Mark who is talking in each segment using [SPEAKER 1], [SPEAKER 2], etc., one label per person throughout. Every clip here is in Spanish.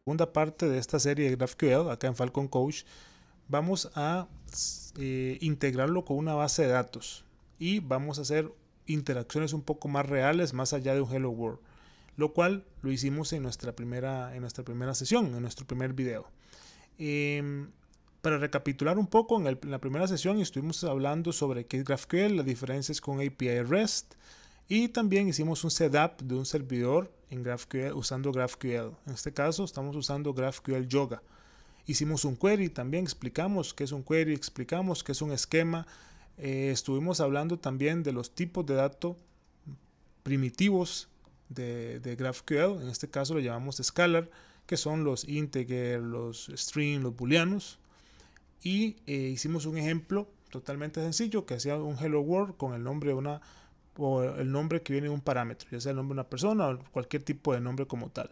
[SPEAKER 1] segunda parte de esta serie de GraphQL acá en Falcon Coach. Vamos a integrarlo con una base de datos y vamos a hacer interacciones un poco más reales más allá de un Hello World, lo cual lo hicimos en nuestra primera sesión, en nuestro primer video. Para recapitular un poco, en la primera sesión estuvimos hablando sobre qué es GraphQL, las diferencias con API REST, y también hicimos un setup de un servidor en GraphQL usando GraphQL. En este caso estamos usando GraphQL Yoga. Hicimos un query, también explicamos qué es un query, explicamos qué es un esquema. Estuvimos hablando también de los tipos de datos primitivos de GraphQL. En este caso lo llamamos Scalar, que son los integer, los string, los booleanos. Y hicimos un ejemplo totalmente sencillo que hacía un hello world con el nombre de una, o el nombre que viene de un parámetro, ya sea el nombre de una persona o cualquier tipo de nombre como tal.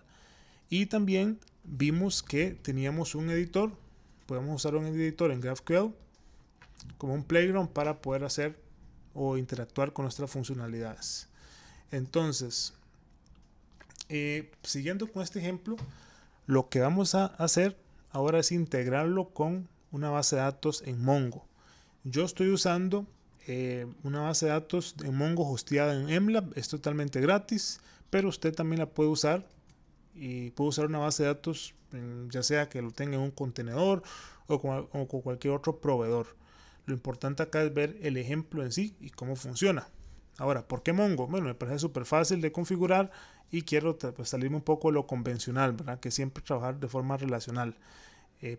[SPEAKER 1] Y también vimos que teníamos un editor, podemos usar un editor en GraphQL como un playground para poder hacer o interactuar con nuestras funcionalidades. Entonces, siguiendo con este ejemplo, lo que vamos a hacer ahora es integrarlo con una base de datos en Mongo. Yo estoy usando una base de datos en Mongo hosteada en MLab, es totalmente gratis, pero usted también la puede usar y puede usar una base de datos ya sea que lo tenga en un contenedor o con cualquier otro proveedor. Lo importante acá es ver el ejemplo en sí y cómo funciona. Ahora, ¿por qué Mongo? Bueno, me parece súper fácil de configurar y quiero pues, salirme un poco de lo convencional, ¿verdad? Que siempre trabajar de forma relacional.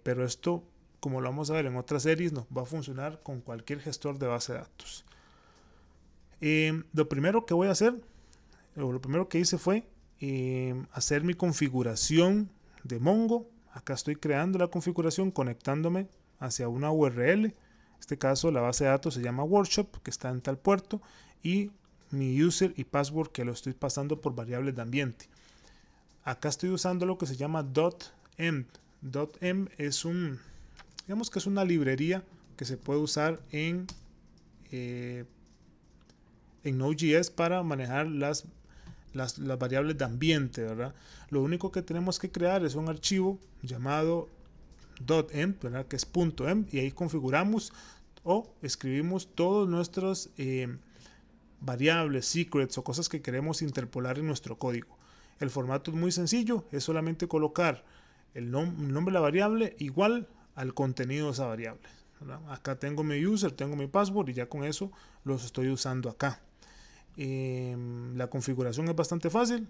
[SPEAKER 1] Pero esto, como lo vamos a ver en otras series, nos va a funcionar con cualquier gestor de base de datos. Lo primero que voy a hacer, o lo primero que hice fue hacer mi configuración de Mongo. Acá estoy creando la configuración conectándome hacia una URL. En este caso la base de datos se llama Workshop, que está en tal puerto, y mi user y password que lo estoy pasando por variables de ambiente. Acá estoy usando lo que se llama .env. .env es digamos que es una librería que se puede usar en Node.js para manejar las variables de ambiente, ¿verdad? Lo único que tenemos que crear es un archivo llamado .env, ¿verdad? Que es .env, y ahí configuramos o escribimos todos nuestros variables, secrets o cosas que queremos interpolar en nuestro código. El formato es muy sencillo, es solamente colocar el nombre de la variable igual al contenido de esa variable, ¿verdad? Acá tengo mi user, tengo mi password y ya con eso los estoy usando acá. La configuración es bastante fácil.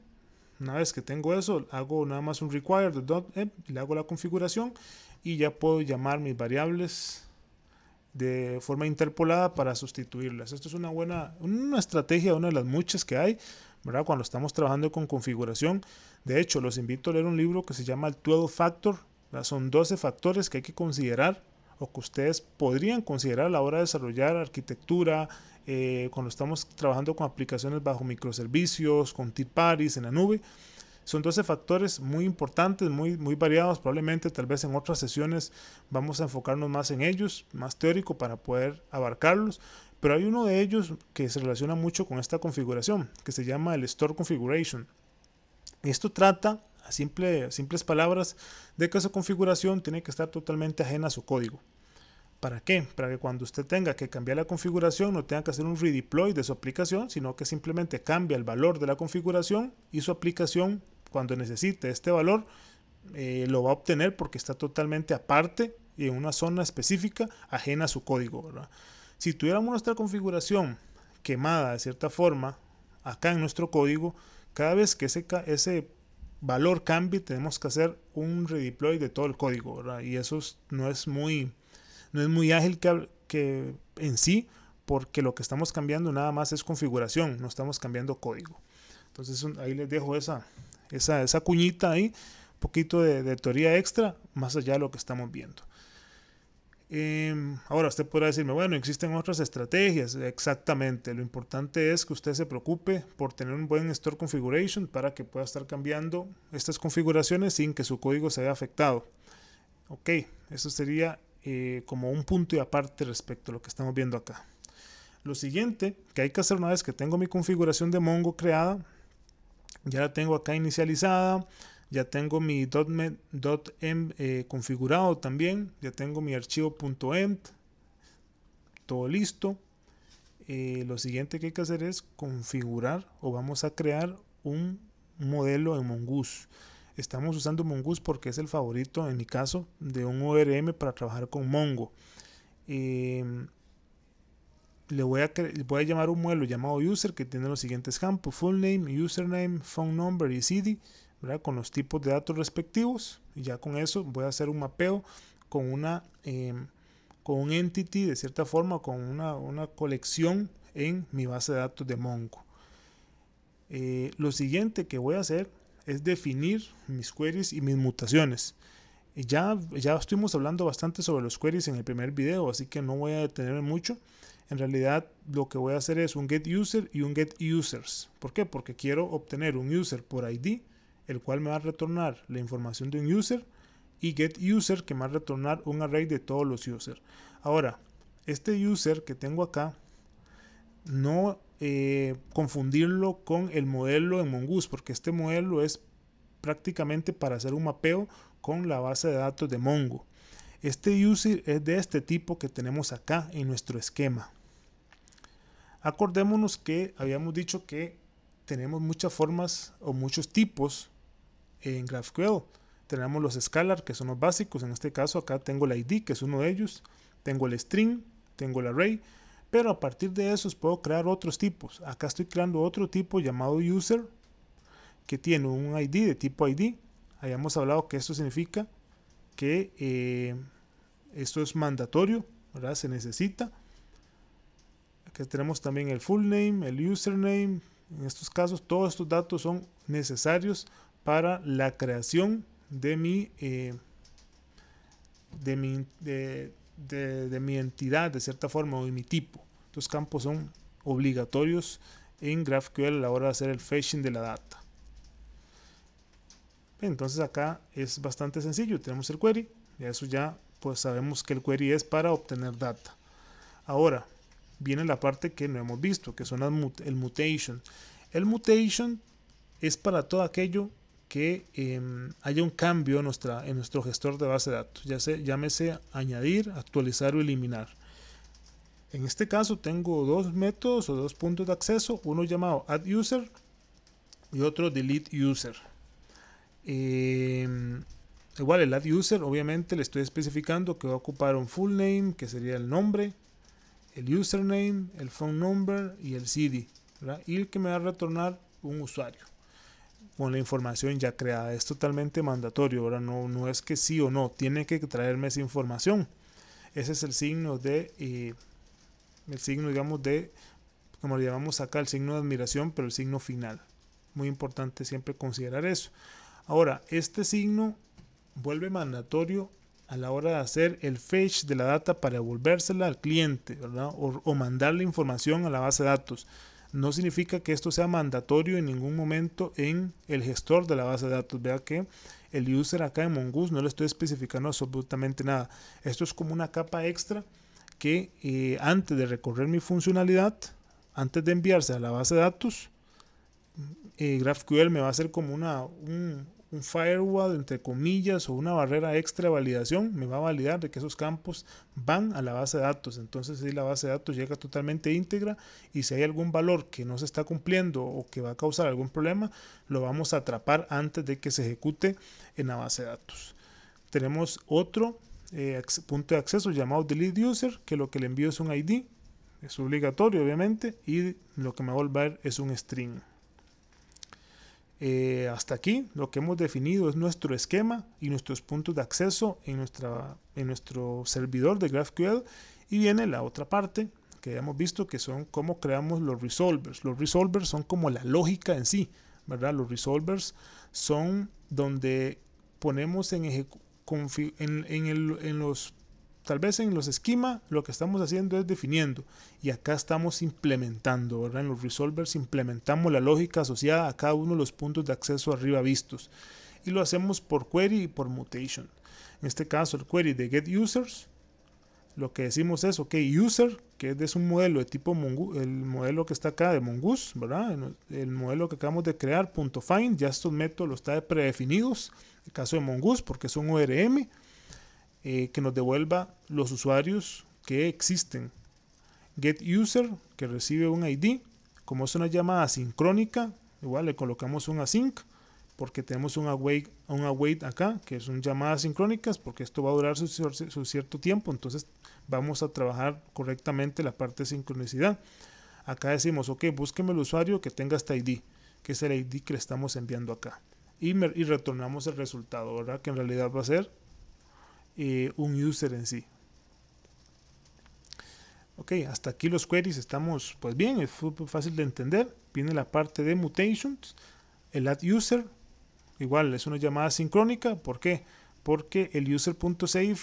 [SPEAKER 1] Una vez que tengo eso, hago nada más un require de .env, le hago la configuración y ya puedo llamar mis variables de forma interpolada para sustituirlas. Esto es una estrategia, una de las muchas que hay, ¿verdad? Cuando estamos trabajando con configuración. De hecho, los invito a leer un libro que se llama el 12 Factor, ¿verdad? Son 12 factores que hay que considerar o que ustedes podrían considerar a la hora de desarrollar arquitectura, cuando estamos trabajando con aplicaciones bajo microservicios, con third parties en la nube. Son 12 factores muy importantes, muy variados. Probablemente tal vez en otras sesiones vamos a enfocarnos más en ellos, más teórico para poder abarcarlos. Pero hay uno de ellos que se relaciona mucho con esta configuración, que se llama el Store Configuration. Esto trata, a simples palabras, de que esa configuración tiene que estar totalmente ajena a su código. ¿Para qué? Para que cuando usted tenga que cambiar la configuración no tenga que hacer un redeploy de su aplicación, sino que simplemente cambia el valor de la configuración y su aplicación, cuando necesite este valor, lo va a obtener porque está totalmente aparte y en una zona específica ajena a su código, ¿verdad? Si tuviéramos nuestra configuración quemada de cierta forma acá en nuestro código, cada vez que ese valor cambie tenemos que hacer un redeploy de todo el código, ¿verdad? Y eso no es muy ágil que en sí, porque lo que estamos cambiando nada más es configuración, no estamos cambiando código. Entonces ahí les dejo esa cuñita ahí, un poquito de teoría extra, más allá de lo que estamos viendo. Ahora usted podrá decirme, bueno, existen otras estrategias. Exactamente, lo importante es que usted se preocupe por tener un buen store configuration para que pueda estar cambiando estas configuraciones sin que su código se vea afectado. Ok, eso sería como un punto y aparte respecto a lo que estamos viendo acá. Lo siguiente que hay que hacer una vez que tengo mi configuración de Mongo creada, ya la tengo acá inicializada, Ya tengo mi .env configurado también. Ya tengo mi archivo .env. Todo listo. Lo siguiente que hay que hacer es configurar o vamos a crear un modelo en Mongoose. Estamos usando Mongoose porque es el favorito en mi caso de un ORM para trabajar con Mongo. Le voy a llamar un modelo llamado user que tiene los siguientes campos: full name, username, phone number y CD, ¿verdad? Con los tipos de datos respectivos. Y ya con eso voy a hacer un mapeo con con un entity de cierta forma, con una colección en mi base de datos de Mongo. Lo siguiente que voy a hacer es definir mis queries y mis mutaciones. Ya estuvimos hablando bastante sobre los queries en el primer video, así que no voy a detenerme mucho. En realidad lo que voy a hacer es un get user y un get users. ¿Por qué? Porque quiero obtener un user por ID, el cual me va a retornar la información de un user, y get user, que me va a retornar un array de todos los users. Ahora, este user que tengo acá, no confundirlo con el modelo en Mongoose, porque este modelo es prácticamente para hacer un mapeo con la base de datos de Mongo. Este user es de este tipo que tenemos acá en nuestro esquema. Acordémonos que habíamos dicho que tenemos muchas formas o muchos tipos en GraphQL. Tenemos los scalar, que son los básicos. En este caso acá tengo el ID, que es uno de ellos. Tengo el string, tengo el array. Pero a partir de esos puedo crear otros tipos. Acá estoy creando otro tipo llamado user, que tiene un ID de tipo ID. Habíamos hablado que esto significa que esto es mandatorio, ¿verdad? Se necesita. Aquí tenemos también el full name, el username. En estos casos todos estos datos son necesarios para la creación de mi entidad, de cierta forma, o de mi tipo. Estos campos son obligatorios en GraphQL a la hora de hacer el fetching de la data. Entonces acá es bastante sencillo. Tenemos el query, y eso ya pues sabemos que el query es para obtener data. Ahora viene la parte que no hemos visto, que son el mutation. El mutation es para todo aquello que haya un cambio en nuestro gestor de base de datos, llámese añadir, actualizar o eliminar. En este caso tengo dos métodos o dos puntos de acceso, uno llamado add user y otro delete user. Igual el add user, obviamente le estoy especificando que va a ocupar un full name, que sería el nombre, el username, el phone number y el CD, ¿verdad? Y el que me va a retornar un usuario con la información ya creada. Es totalmente mandatorio, ¿verdad? No es que sí o no, tiene que traerme esa información. Ese es el signo digamos como le llamamos acá, el signo de admiración, pero el signo final. Muy importante siempre considerar eso. Ahora, este signo vuelve mandatorio a la hora de hacer el fetch de la data para devolvérsela al cliente, ¿verdad? O mandarle información a la base de datos. No significa que esto sea mandatorio en ningún momento en el gestor de la base de datos. Vea que el user acá en Mongoose no le estoy especificando absolutamente nada. Esto es como una capa extra que antes de recorrer mi funcionalidad, antes de enviarse a la base de datos, GraphQL me va a hacer como un firewall, entre comillas, o una barrera extra de validación. Me va a validar de que esos campos van a la base de datos. Entonces si la base de datos llega totalmente íntegra, y si hay algún valor que no se está cumpliendo o que va a causar algún problema, lo vamos a atrapar antes de que se ejecute en la base de datos. Tenemos otro punto de acceso llamado delete user, que lo que le envío es un ID, es obligatorio obviamente, y lo que me va a volver es un string. Hasta aquí lo que hemos definido es nuestro esquema y nuestros puntos de acceso en nuestro servidor de GraphQL, y viene la otra parte que ya hemos visto, que son cómo creamos los resolvers. Los resolvers son como la lógica en sí, ¿verdad? Los resolvers son donde ponemos tal vez en los esquemas, lo que estamos haciendo es definiendo, y acá estamos implementando, ¿verdad? En los resolvers implementamos la lógica asociada a cada uno de los puntos de acceso arriba vistos, y lo hacemos por query y por mutation. En este caso el query de get users lo que decimos es, ok, user, que es de un modelo de tipo Mongoose, el modelo que está acá de Mongoose, ¿verdad? El modelo que acabamos de crear, .find, ya estos métodos los está predefinidos, en el caso de Mongoose, porque es un ORM, que nos devuelva los usuarios que existen. GetUser, que recibe un ID, como es una llamada sincrónica, igual le colocamos un async, porque tenemos un await acá, que son llamadas sincrónicas, porque esto va a durar su cierto tiempo, entonces vamos a trabajar correctamente la parte de sincronicidad. Acá decimos, ok, búsqueme el usuario que tenga este ID, que es el ID que le estamos enviando acá, y retornamos el resultado, ¿verdad? Que en realidad va a ser un user en sí. Ok, hasta aquí los queries estamos pues bien, es fácil de entender. Viene la parte de mutations, el add user, igual es una llamada sincrónica. ¿Por qué? Porque el user.save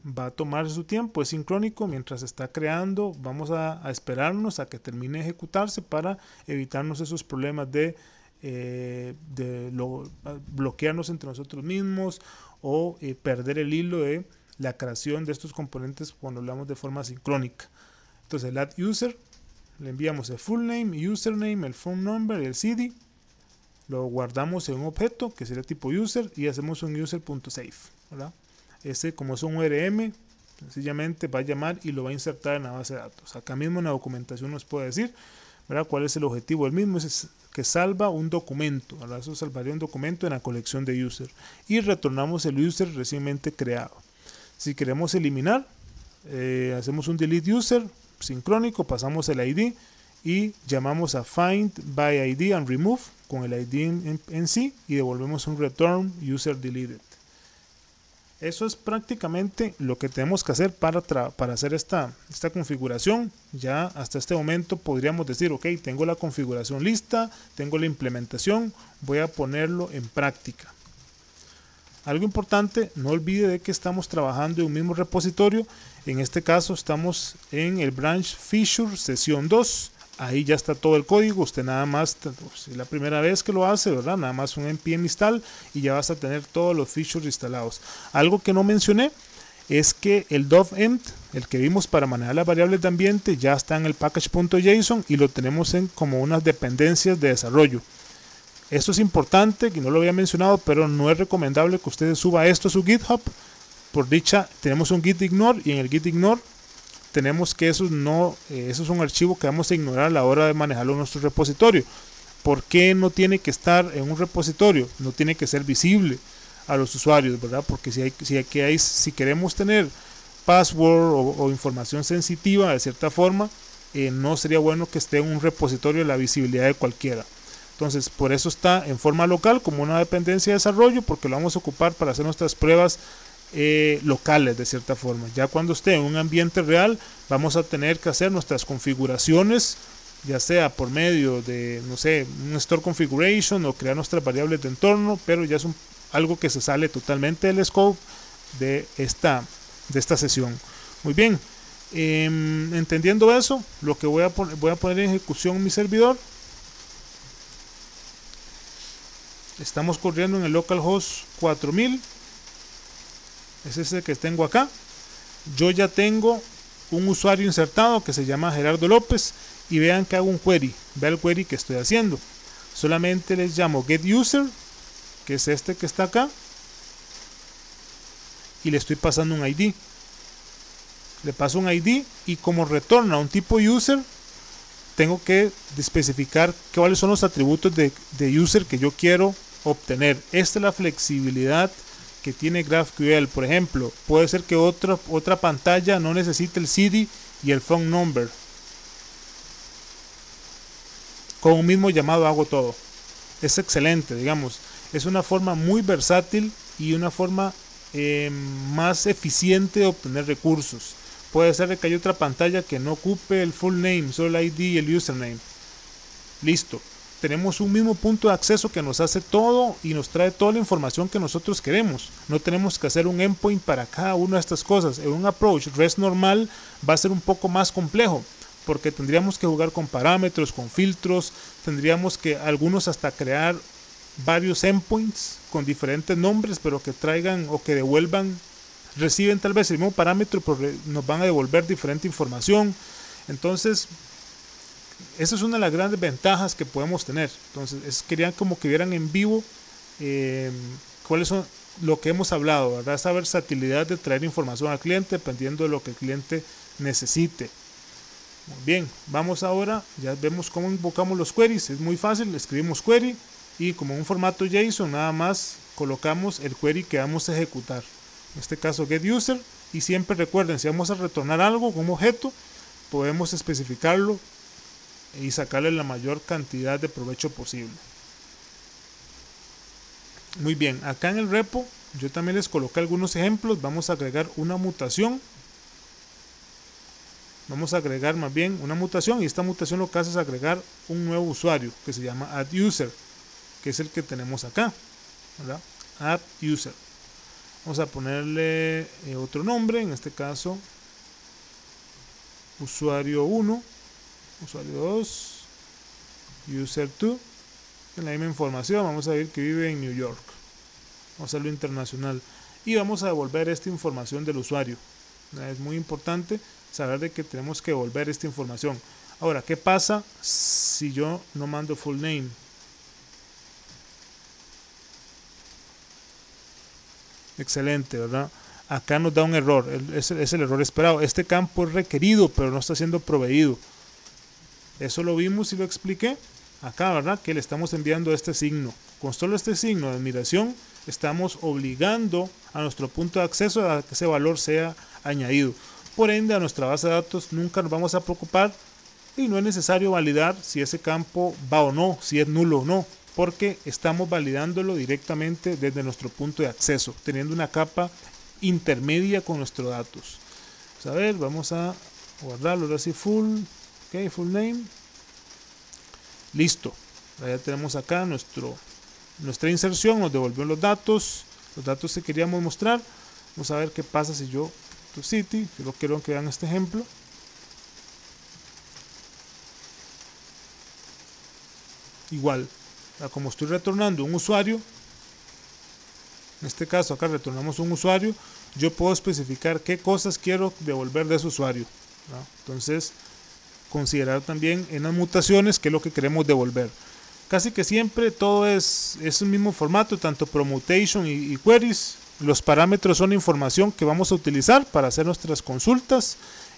[SPEAKER 1] va a tomar su tiempo, es sincrónico, mientras está creando vamos a esperarnos a que termine de ejecutarse para evitarnos esos problemas de bloquearnos entre nosotros mismos o perder el hilo de la creación de estos componentes cuando hablamos de forma sincrónica. Entonces el add user, le enviamos el full name, username, el phone number y el CD, lo guardamos en un objeto que sería tipo user y hacemos un user.save, ¿verdad? Ese, como es un ORM, sencillamente va a llamar y lo va a insertar en la base de datos. Acá mismo en la documentación nos puede decir, ¿verdad?, cuál es el objetivo del mismo. Es que salva un documento, ¿verdad? Eso salvaría un documento en la colección de user y retornamos el user recientemente creado. Si queremos eliminar, hacemos un delete user sincrónico, pasamos el ID y llamamos a find by ID and remove con el ID en sí y devolvemos un return user deleted. Eso es prácticamente lo que tenemos que hacer para hacer esta configuración. Ya hasta este momento podríamos decir, ok, tengo la configuración lista, tengo la implementación, voy a ponerlo en práctica. Algo importante, no olvide de que estamos trabajando en un mismo repositorio. En este caso estamos en el branch feature sesión 2. Ahí ya está todo el código. Usted nada más, si es la primera vez que lo hace, ¿verdad?, nada más un npm install y ya vas a tener todos los features instalados. Algo que no mencioné es que el dovenv, el que vimos para manejar las variables de ambiente, ya está en el package.json y lo tenemos en como unas dependencias de desarrollo. Esto es importante, que no lo había mencionado, pero no es recomendable que usted suba esto a su GitHub. Por dicha, tenemos un git ignore y en el git ignore tenemos que eso es un archivo que vamos a ignorar a la hora de manejarlo en nuestro repositorio. ¿Por qué no tiene que estar en un repositorio? No tiene que ser visible a los usuarios, ¿verdad? Porque si queremos tener password o información sensitiva de cierta forma, no sería bueno que esté en un repositorio de la visibilidad de cualquiera. Entonces, por eso está en forma local como una dependencia de desarrollo, porque lo vamos a ocupar para hacer nuestras pruebas locales de cierta forma. Ya cuando esté en un ambiente real, vamos a tener que hacer nuestras configuraciones, ya sea por medio de, no sé, un store configuration o crear nuestras variables de entorno, pero ya es algo que se sale totalmente del scope de esta sesión. Muy bien, entendiendo eso, lo que voy a poner en ejecución mi servidor. Estamos corriendo en el localhost 4000. Es ese que tengo acá. Yo ya tengo un usuario insertado que se llama Gerardo López y vean que hago un query. Vean el query que estoy haciendo. Solamente les llamo getUser, que es este que está acá, y le estoy pasando un ID. Le paso un ID y como retorna un tipo user, tengo que especificar cuáles son los atributos de user que yo quiero obtener. Esta es la flexibilidad que tiene GraphQL. Por ejemplo, puede ser que otra pantalla no necesite el CD y el phone number. Con un mismo llamado hago todo. Es excelente, digamos. Es una forma muy versátil y una forma más eficiente de obtener recursos. Puede ser que haya otra pantalla que no ocupe el full name, solo el ID y el username. Listo. Tenemos un mismo punto de acceso que nos hace todo y nos trae toda la información que nosotros queremos. No tenemos que hacer un endpoint para cada una de estas cosas. En un approach REST normal va a ser un poco más complejo, porque tendríamos que jugar con parámetros, con filtros, tendríamos que algunos hasta crear varios endpoints con diferentes nombres, pero que traigan o que devuelvan reciben tal vez el mismo parámetro, pero nos van a devolver diferente información. Entonces, esa es una de las grandes ventajas que podemos tener. Entonces, querían como que vieran en vivo cuáles son lo que hemos hablado, ¿verdad? Esa versatilidad de traer información al cliente dependiendo de lo que el cliente necesite. Muy bien, vamos ahora, ya vemos cómo invocamos los queries. Es muy fácil, escribimos query y como un formato JSON nada más colocamos el query que vamos a ejecutar. En este caso getUser, y siempre recuerden, si vamos a retornar algo como objeto, podemos especificarlo y sacarle la mayor cantidad de provecho posible. Muy bien, acá en el repo yo también les coloqué algunos ejemplos. Vamos a agregar una mutación. Vamos a agregar más bien una mutación, y esta mutación lo que hace es agregar un nuevo usuario que se llama addUser, que es el que tenemos acá, ¿verdad? addUser. Vamos a ponerle otro nombre, en este caso usuario 1, usuario 2, user 2, en la misma información. Vamos a ver que vive en New York, vamos a hacerlo internacional y vamos a devolver esta información del usuario. Es muy importante saber de que tenemos que devolver esta información. Ahora, ¿qué pasa si yo no mando full name? Excelente, ¿verdad? Acá nos da un error, es el error esperado. Este campo es requerido, pero no está siendo proveído. Eso lo vimos y lo expliqué acá, ¿verdad? Que le estamos enviando este signo. Con solo este signo de admiración, estamos obligando a nuestro punto de acceso a que ese valor sea añadido. Por ende, a nuestra base de datos nunca nos vamos a preocupar y no es necesario validar si ese campo va o no, si es nulo o no, porque estamos validándolo directamente desde nuestro punto de acceso, teniendo una capa intermedia con nuestros datos. Vamos a ver, vamos a guardarlo ahora sí full, ok, full name. Listo, ya tenemos acá nuestra inserción, nos devolvió los datos que queríamos mostrar. Vamos a ver qué pasa si yo city, yo quiero que vean este ejemplo. Igual, como estoy retornando un usuario, en este caso acá retornamos un usuario, yo puedo especificar qué cosas quiero devolver de ese usuario, ¿no? Entonces, considerar también en las mutaciones qué es lo que queremos devolver. Casi que siempre todo es el mismo formato, tanto promutation y queries. Los parámetros son información que vamos a utilizar para hacer nuestras consultas,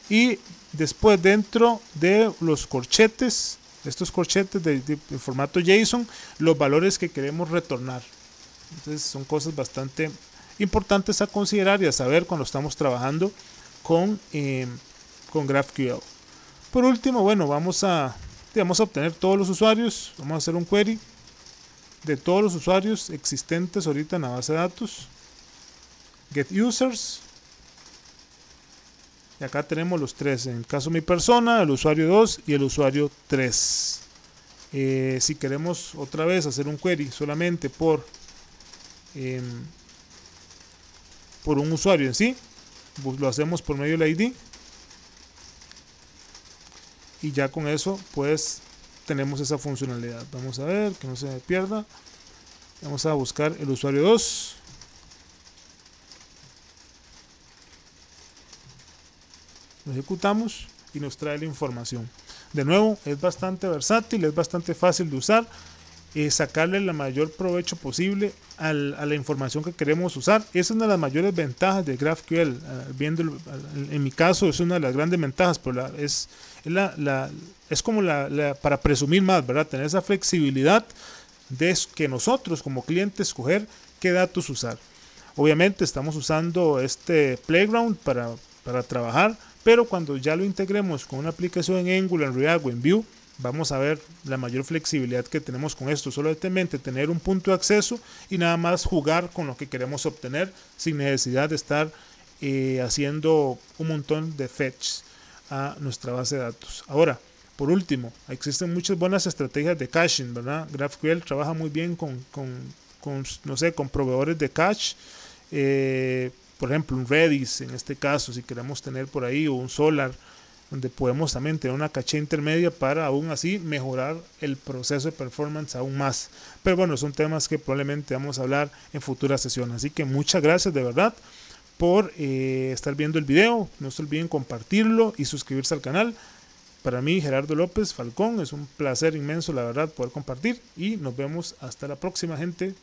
[SPEAKER 1] y después dentro de los corchetes, estos corchetes de formato JSON, los valores que queremos retornar. Entonces son cosas bastante importantes a considerar y a saber cuando estamos trabajando con GraphQL. Por último, bueno, vamos a obtener todos los usuarios. Vamos a hacer un query de todos los usuarios existentes ahorita en la base de datos. Get users, y acá tenemos los tres, en el caso de mi persona, el usuario 2 y el usuario 3. Si queremos otra vez hacer un query solamente por un usuario en sí, pues lo hacemos por medio del ID, y ya con eso pues tenemos esa funcionalidad. Vamos a ver que no se me pierda. Vamos a buscar el usuario 2. Lo ejecutamos y nos trae la información. De nuevo, es bastante versátil, es bastante fácil de usar, sacarle el mayor provecho posible a la información que queremos usar. Esa es una de las mayores ventajas de GraphQL. Viéndolo, en mi caso es una de las grandes ventajas, pero es como para presumir más, ¿verdad? Tener esa flexibilidad de que nosotros como clientes escoger qué datos usar. Obviamente estamos usando este Playground para trabajar, pero cuando ya lo integremos con una aplicación en Angular, en React o en Vue, vamos a ver la mayor flexibilidad que tenemos con esto. Solamente tener un punto de acceso y nada más jugar con lo que queremos obtener sin necesidad de estar haciendo un montón de fetch a nuestra base de datos. Ahora, por último, existen muchas buenas estrategias de caching, ¿verdad? GraphQL trabaja muy bien con proveedores de cache. Por ejemplo, un Redis en este caso, si queremos tener por ahí, o un Solar, donde podemos también tener una caché intermedia para aún así mejorar el proceso de performance aún más. Pero bueno, son temas que probablemente vamos a hablar en futuras sesiones. Así que muchas gracias de verdad por estar viendo el video. No se olviden compartirlo y suscribirse al canal. Para mí, Gerardo López Falcón, es un placer inmenso, la verdad, poder compartir. Y nos vemos hasta la próxima, gente.